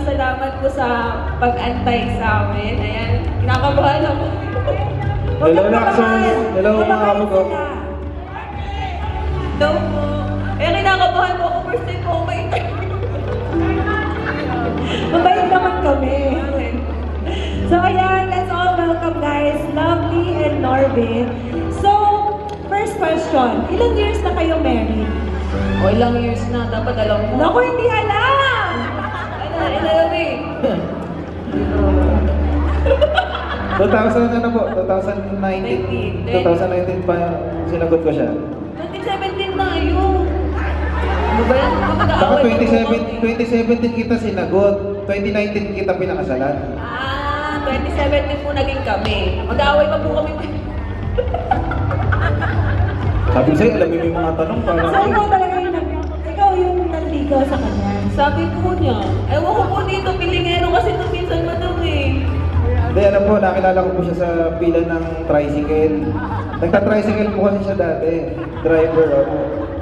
salamat po sa pag-antay sa amin. Ayan, kinakabahan ako. Hello, Naxos. Hello, mga kamugo. Hello po. Eh, kinakabahan po ako. First time po ako may-intay. Mabait naman kami. So ayan, let's all welcome guys, Lovely and Norvin. So, first question, ilang years na kayo married? O, ilang years na. Dapat alam mo. Naku, hindi alam! Alam eh. 2000 ano po? 2019. 2019 pa sinagot ko siya. 2017 na yun. Ano ba yan? Baka 2017 kita sinagot. 2019 kita pinakasalan. 2017 po naging kami. Mag-aaway pa po kami. Sabi ko sa'yo, alam mo yung mga tanong para... So ikaw talaga ikaw yung nanligaw sa kanya? Sabi po niya, ewan ko po dito, pilingero kasi ito minsan madam eh. Hindi, ano po, nakilala ko po siya sa pila ng tricycle. Nagta-tricycle po kasi siya dati. Driver ako.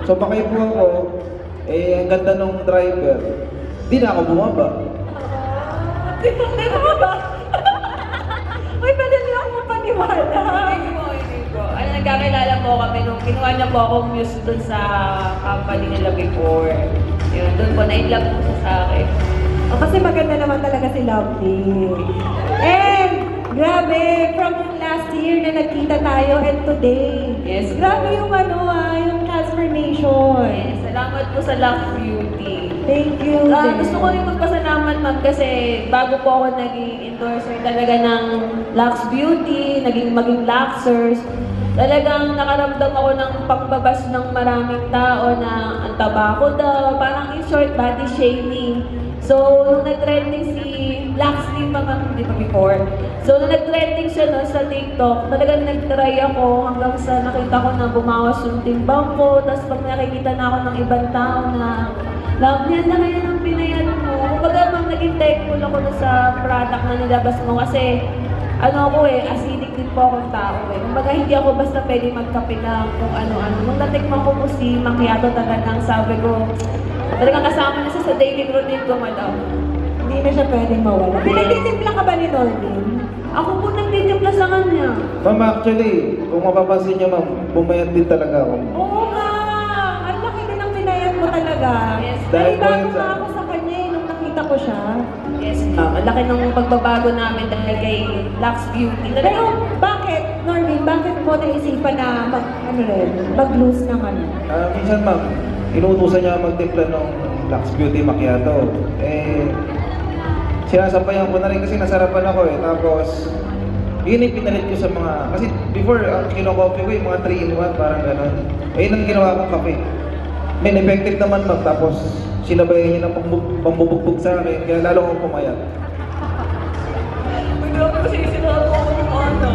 So pakay po ako, ang ganda nung driver. Di na ako bumaba. Hindi mo ba? Uy, pwede niyo ako mapaniwala. Hindi po. Ano, nagkakilala po kami nung kinuha niya po akong muse dun sa company nila before. Yun, dun po, na-inlove po siya sa akin. Kasi maganda naman talaga si Lovely. And, grabe, from last year na nagkita tayo and today. Yes. Grabe yung yung transformation. Yes, salamat po sa Lux Beauty. Thank you. Gusto ko rin magpasalamat ma'am kasi bago po ako naging endorser talaga ng Lux Beauty, maging Luxers, talagang nakaramdam ako ng pagbabas ng maraming tao na ang taba ko daw, parang in short body shaming. So, nung nag-trending si Luxley pa ma'am, hindi pa before. So, nung nag-trending siya no, sa TikTok, talagang nag-try ako hanggang sa nakita ko na bumawas yung timbang ko. Tapos pag nakikita na ako ng ibang tao na love niya na ngayon ang pinayat mo. Kumbaga ma'am, naging thankful ako na sa product na nilabas mo kasi ano ako acidic din po akong tao Kumbaga hindi ako basta pwede magkape lang kung ano-ano. Nung natikman ko po si Macchiato talagang sabi ko, talagang kasama na siya sa daily routine ko, madam. Hindi na siya pwedeng mawala. Pinagtitimpla ka ba ni Norvin? Ako po nagtitimpla sa kanya. Ma'am, actually, kung mapapansin niyo ma'am, bumayad din talaga ako. Oo nga! Ang laki din ang pinayat mo talaga. Yes. Dahil po Bago yun nga sa... ako sa kanya nung nakita ko siya. Yes, ma'am. Ang laki ng pagbabago namin dahil kay Lux Beauty. Pero bakit, Norvin, bakit mo naisipan na mag-loose naman? Minsan ma'am, inuutusan niya magtimpla ng Lux Beauty Macchiato. Sinasabayan ko na rin kasi nasarapan ako Tapos, yun yung pinalit ko sa mga... Kasi before, ang kino-coffee ko yung mga 3-in-1, parang gano'n. Yun ang ginawa kong kape. May effective naman ma'am, tapos sinabayan niya ng pambubugbog sa akin, kaya lalo akong pumayat. Hindi ako kasi sinagawa ko ng ano.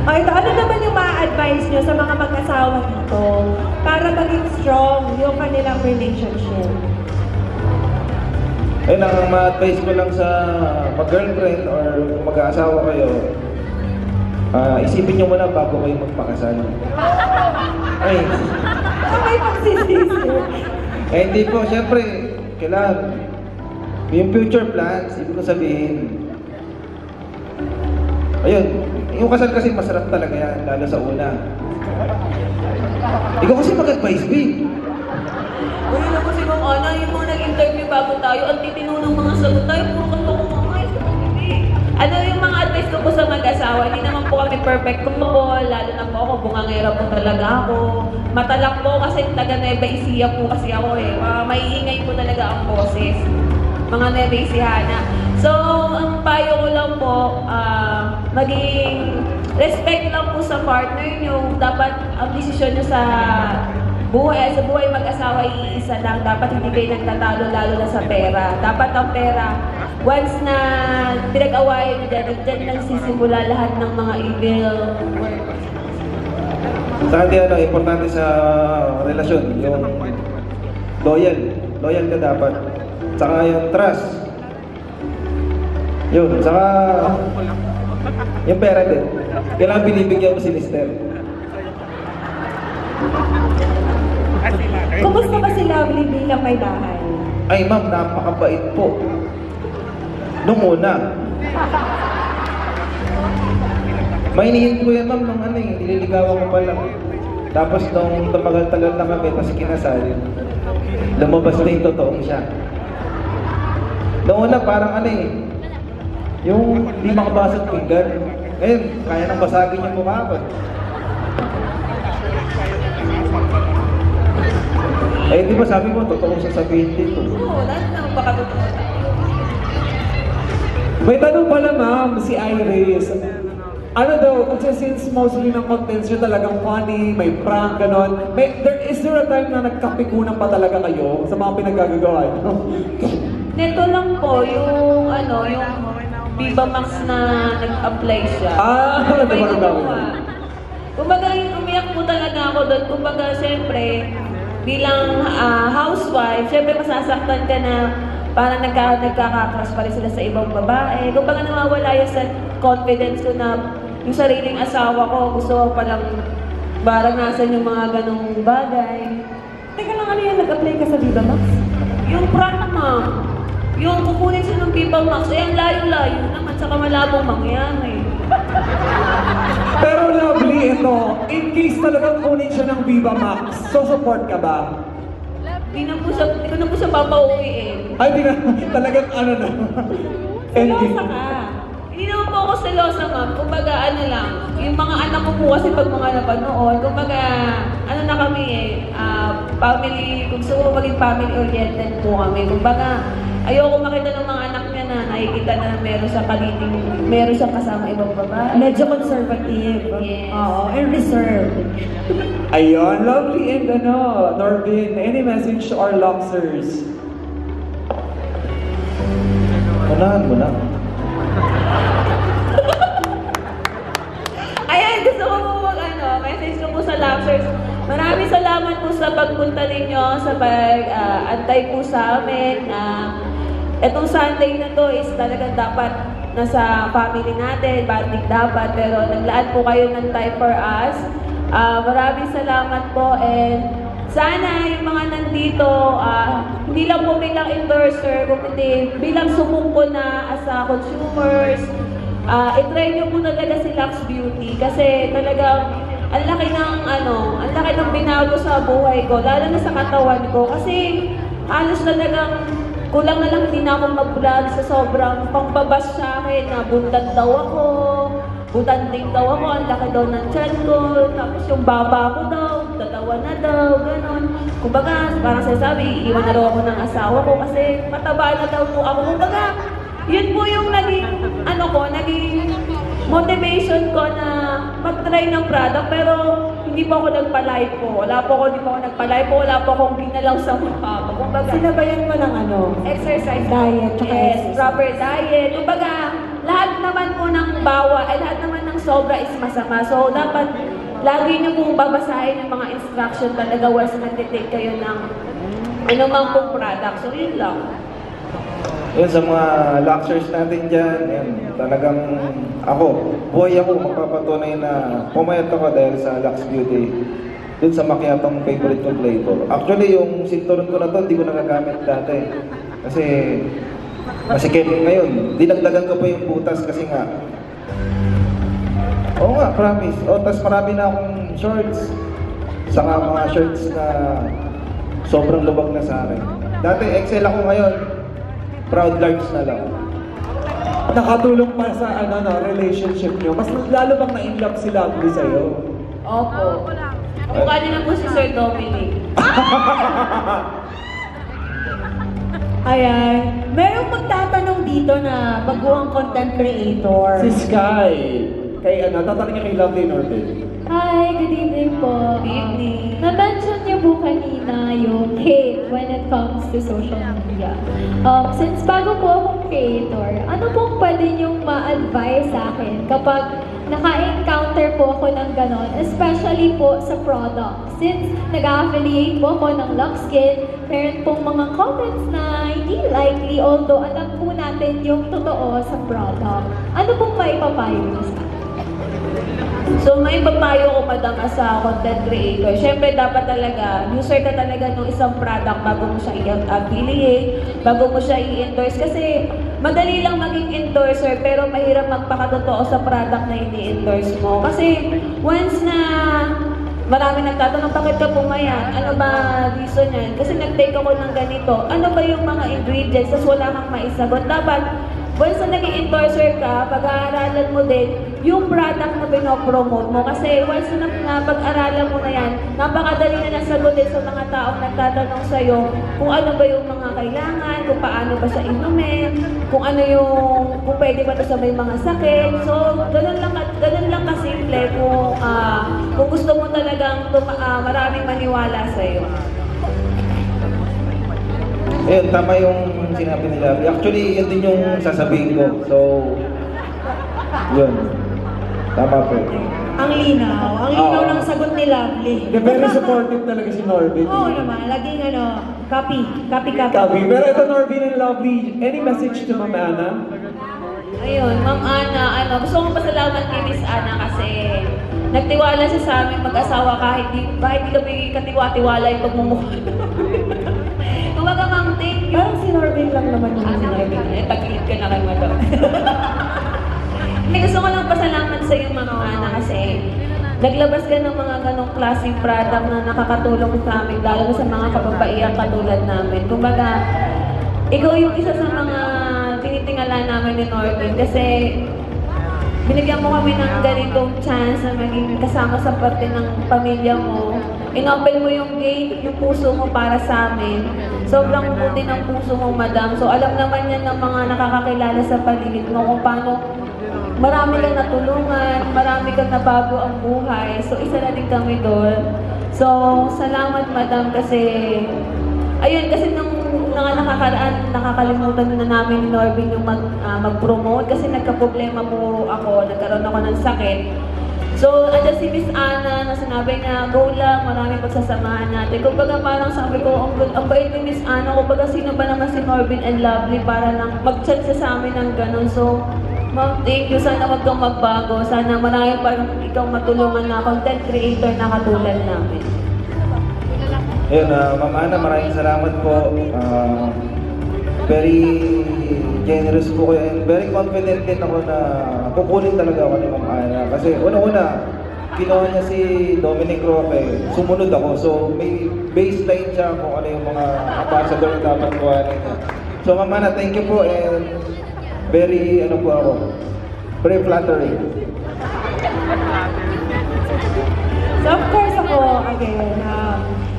Ay, ano naman yung ma-advise nyo sa mga mag-asawa dito para maging strong yung kanilang relationship? Ayun, ang ma-advise ko lang sa mag-girlfriend or mag-aasawa kayo, isipin nyo muna bago kayo magpakasal. Ay. May pagsisisi. Hindi po, syempre, kailangan yung future plans, ibig ko sabihin. Ayun, yung kasal kasi masarap talaga yan, lalo sa una. Ikaw kasi mag-advise, B. Uy, na kasi ma'am Ana, yung mga nag-interview bago tayo, ang titino ng mga sagot tayo, puro kanto ko mga Ano yung mga advice ko po sa mag-asawa, hindi naman po kami perfect po, lalo na po ako, bungangera po talaga ako. Matalak po kasi taga Nueva Ecija po kasi ako maiingay po talaga ang boses. Mga Nueva Ecijana. So, ang payo ko lang po, maging respect lang po sa partner nyo. Dapat ang desisyon nyo sa buhay mag-asawa iisa lang. Dapat hindi kayo nagtatalo lalo na sa pera. Dapat ang pera, once na pinag-awayan nyo dyan nagsisimula lahat ng mga evil work. Sa akin, importante sa relasyon, yung loyal. Loyal ka dapat. Saka yung trust. Yun, saka yung pera din. Kailangan binibigyan mo si Mister. Kumusta ba si Lovely bilang may bahay? Ay ma'am, napakabait po. Nung una. Mainihin po yan ma'am nung ano eh, nililigawan ko pa lang. Tapos nung tumagal-tagal na kami, tapos kinasal, lumabas na yung totoong siya. Nung una parang ano eh, yung di makabasag pinggan. Ngayon, kaya nang basagin yung mukha ko. Eh, di ba sabi mo, totoong sasabihin dito. Oo, lahat na baka totoo. May tanong pala ma'am, si Iris. Ano daw, kasi since mostly ng contents nyo talagang funny, may prank, ganon. Is there a time na nagkapikunan pa talaga kayo sa mga pinagagagawa nyo? Neto lang po, yung ano, yung Viva Max na nag-apply siya. Ano May ba ginawa. Kumbaga, umiyak po talaga ako doon. Kumbaga, siyempre, bilang housewife, siyempre masasaktan ka na parang nagkaka-crush pa rin sila sa ibang babae. Kumbaga, nawawala yung confidence ko na yung sariling asawa ko, gusto ko palang baranasan yung mga ganong bagay. Teka lang, ano yan? Nag-apply ka sa Viva Max? Yung prank ma'am, yung kukunin siya ng Viva Max, eh ang layo-layo naman, saka malabong mangyari. Pero lovely ito, in case talagang kunin siya ng Viva Max, so support ka ba? Hindi ko na po siya papauwi eh. Ay, di na, talagang ano na. Selosa ka. Hindi naman po ako selosa ma'am, kumbaga ano lang, yung mga anak ko po kasi pag mga napanood, kumbaga ano na kami eh, family, kung gusto ko maging family oriented po kami. Kumbaga, ayoko makita ng mga anak niya na nakikita na meron siyang kasama ibang babae. Medyo conservative. Yes. Oo, and reserved. Ayun, lovely and ano, Norvin, any message to our Luxers? Unahan mo na. Ayan, gusto ko po message ko po sa Luxers. Maraming salamat po sa pagpunta ninyo, sa pag-antay po sa amin. Etong Sunday na to is talagang dapat nasa family natin, banding dapat, pero naglaan po kayo ng time for us. Maraming salamat po and sana yung mga nandito, hindi lang po bilang endorser, kundi bilang sumungko na as consumers, i-try nyo po talaga si Lux Beauty kasi talagang ang laki ng binago sa buhay ko, lalo na sa katawan ko kasi halos talagang kulang na lang hindi na ako mag-vlog sa sobrang pangbabas sa akin na buntan daw ako, butanding daw ako, ang laki daw ng tiyan ko, tapos yung baba ko daw, dalawa na daw, gano'n. Kumbaga, parang sinasabi, iiwan na daw ako ng asawa ko kasi mataba na daw po ako. Kumbaga, yun po yung naging motivation ko na mag-try ng product pero hindi pa ako nagpa-lipo. Hindi pa ako nagpa-lipo, wala pa akong ginalaw sa mukha ko. Kumbaga, Sinabayan mo ng ano? exercise. Diet, tsaka Yes, exercise. proper diet. Kumbaga, lahat naman po ng lahat naman ng sobra is masama. So, dapat lagi niyo pong babasahin yung mga instruction talaga once nag-take kayo ng anumang pong product. So, yun lang. Yun sa mga Luxers natin dyan, yan, talagang buhay ako, magpapatunay na pumayat ako dahil sa Lux Beauty. Dun sa makiatong favorite kong flavor. Actually, yung sinturon ko na to, hindi ko nagagamit dati. Kasi, masikip ngayon. Dinagdagan ko pa yung butas kasi nga. Oo nga, promise. Tas marami na akong shorts. Saka mga shirts na sobrang lubag na sa akin. Dati, XL ako ngayon. Proud large na lang. Nakatulong pa sa relationship nyo. Mas lalo bang na-inlove si Lovely sa'yo? Opo. Kamukha niyo na po si Sir Dominic. Ayan. Merong magtatanong dito na baguhang content creator. Si Sky. Tatanong niya kay Lovely Norvin. Hi, good evening po. Good evening. Na-mention niyo po kanina yung hate when it comes to social media. Since bago po akong creator, ano pong pwede niyong ma-advise sa akin kapag naka-encounter po ako ng ganon, especially po sa product. Since nag-affiliate po ako ng Luxskin, meron pong mga comments na hindi likely, although alam po natin yung totoo sa product. Ano pong maipapayo niyo sa akin? So may papayo ko madam as a content creator. Siyempre dapat talaga, user ka talaga ng isang product bago mo siya i-affiliate, bago mo siya i-endorse. Kasi madali lang maging endorser pero mahirap magpakatotoo sa product na ini-endorse mo. Kasi once na marami nagtatanong, bakit ka pumayat? Ano ba reason yan? Kasi nag-take ako ng ganito. Ano ba yung mga ingredients? Tapos wala kang maisagot. Dapat once na naging endorser ka, pag-aaralan mo din yung product na pinopromote mo. Kasi once na pag-aralan mo na yan, napakadali na nasagutin sa mga taong nagtatanong sa'yo kung ano ba yung mga kailangan, kung paano ba siya inumin, kung ano yung, kung pwede ba ito sa may mga sakit. So, ganun lang kasimple kung gusto mo talagang maraming maniwala sa'yo. Ayun, tama yung sinabi nila. Actually, yun din yung sasabihin ko. So, yun. Tama po. Ang linaw ng sagot ni Lovely. Very supportive talaga si Norbin. Oo naman, laging copy. Kabi. Pero ito Norbin and Lovely, any message to Ma'am Ana? Ayun, Ma'am Ana, gusto kong pasalamat kay Miss Ana kasi nagtiwala siya sa aming mag-asawa kahit di kami katiwa-tiwala yung pagmumukha namin. Kumbaga, Ma'am, thank you. Parang si Norbin lang naman yung Norbin, tagilid ka na kay Madam. Hindi, gusto ko lang pasalamat sa iyo, Ma'am Ana, kasi naglabas ka ng mga ganong klaseng product na nakakatulong sa amin, lalo na sa mga kababaihan katulad namin. Kumbaga, ikaw yung isa sa mga tinitingala namin ni Norbin kasi binigyan mo kami ng ganitong chance na maging kasama sa parte ng pamilya mo. Inopen mo yung gate, yung puso mo para sa amin. Sobrang buti ng puso mo, Madam. So alam naman yan ng mga nakakakilala sa paligid mo kung paano marami kang natulungan, marami kang nabago ang buhay. So isa na din kami doon. So salamat, Madam, kasi ayun, kasi nung nakakaraan, nakakalimutan na namin ni Norbin yung mag-promote kasi nagka-problema po ako, nagkaroon ako ng sakit. So, andyan si Miss Ana na sinabi niya, go lang, maraming pagsasamahan natin. Kumbaga parang sabi ko, ang bait ni Miss Ana, kumbaga sino ba naman si Norbin and Lovely para lang mag-chat sa amin ng ganun. So, Ma'am, thank you. Sana wag kang magbago. Sana marami pa ikaw matulungan na content creator na katulad namin. Ayun, Ma'am Ana, maraming salamat po. Very generous po kayo and very confident din ako na kukunin talaga ako ni Ma'am Ana. Kasi una-una, ginawa niya si Dominic Roque, sumunod ako. So may baseline siya kung ano yung mga ambassador na dapat kuhanin niya. So Ma'am Ana, thank you po and very, very flattering. So of course ako, again,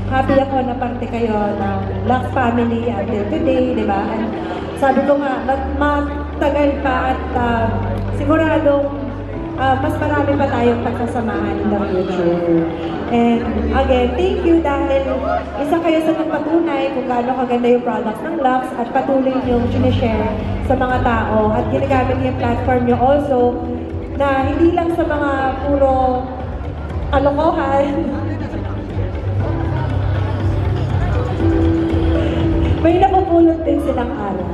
happy ako na parte kayo ng Lux family until today, di ba? And sabi ko nga, matagal pa at siguradong mas marami pa tayong pagsasamahan in the future. And again, thank you dahil isa kayo sa nagpatunay kung gaano kaganda yung products ng Lux at patuloy yung sinishare sa mga tao at ginagamit yung platform nyo also na hindi lang sa mga puro kalokohan. May napupulot din silang aral.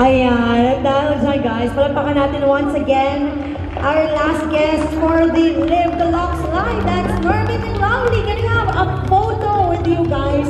Ayan, dahil dyan guys, palapakan natin once again our last guest for the Live the Lux Live. That's Norbin and Lovely. Can you have a photo with you guys?